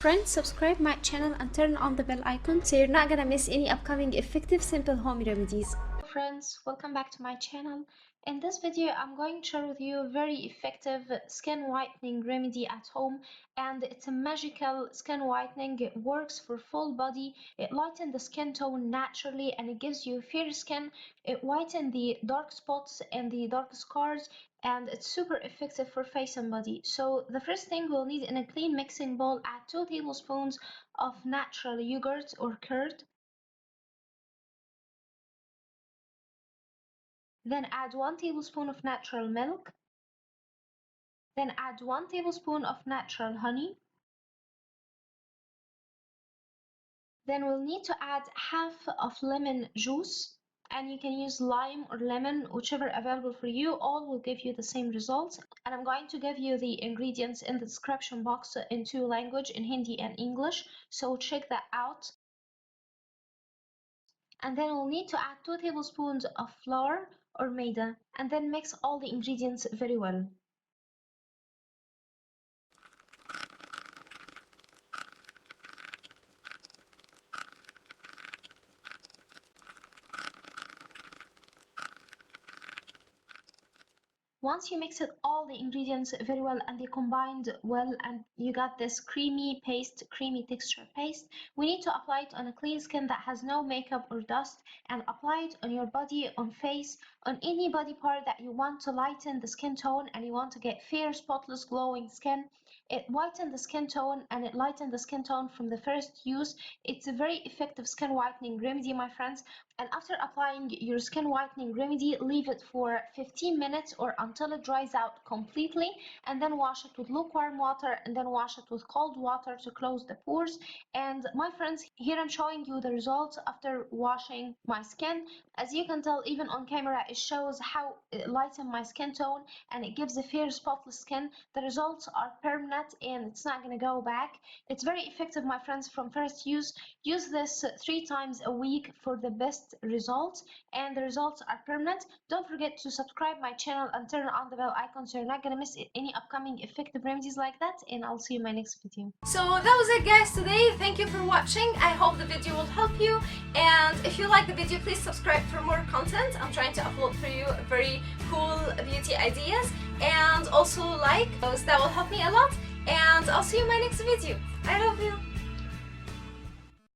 Friends, subscribe my channel and turn on the bell icon so you're not gonna miss any upcoming effective simple home remedies. Friends, welcome back to my channel. In this video, I'm going to share with you a very effective skin whitening remedy at home, and it's a magical skin whitening. It works for full body. It lightens the skin tone naturally and it gives you fair skin. It whitens the dark spots and the dark scars, and it's super effective for face and body. So the first thing we'll need, in a clean mixing bowl, add 2 tablespoons of natural yogurt or curd. Then add 1 tablespoon of natural milk. Then add 1 tablespoon of natural honey. Then we'll need to add half of lemon juice, and you can use lime or lemon, whichever available for you. All will give you the same results. And I'm going to give you the ingredients in the description box in 2 languages, in Hindi and English, so check that out. And then we'll need to add 2 tablespoons of flour or maida, and then mix all the ingredients very well. Once you mix it all the ingredients very well and they combined well and you got this creamy texture paste, we need to apply it on a clean skin that has no makeup or dust, and apply it on your body, on face, on any body part that you want to lighten the skin tone and you want to get fair, spotless, glowing skin. It whitens the skin tone and it lightens the skin tone from the first use. It's a very effective skin whitening remedy, my friends. And after applying your skin whitening remedy, leave it for 15 minutes or until it dries out completely, and then wash it with lukewarm water and then wash it with cold water to close the pores. And my friends, here I'm showing you the results after washing my skin. As you can tell, even on camera, it shows how it lightens my skin tone and it gives a fair, spotless skin. The results are permanent and it's not going to go back. It's very effective, my friends, from first use. Use this 3 times a week for the best results, and the results are permanent. Don't forget to subscribe my channel and turn on the bell icon so you're not gonna miss any upcoming effective remedies like that, and I'll see you in my next video. So that was it, guys, today. Thank you for watching. I hope the video will help you, and if you like the video, please subscribe for more content. I'm trying to upload for you very cool beauty ideas, and also like those. That will help me a lot, and I'll see you in my next video. I love you.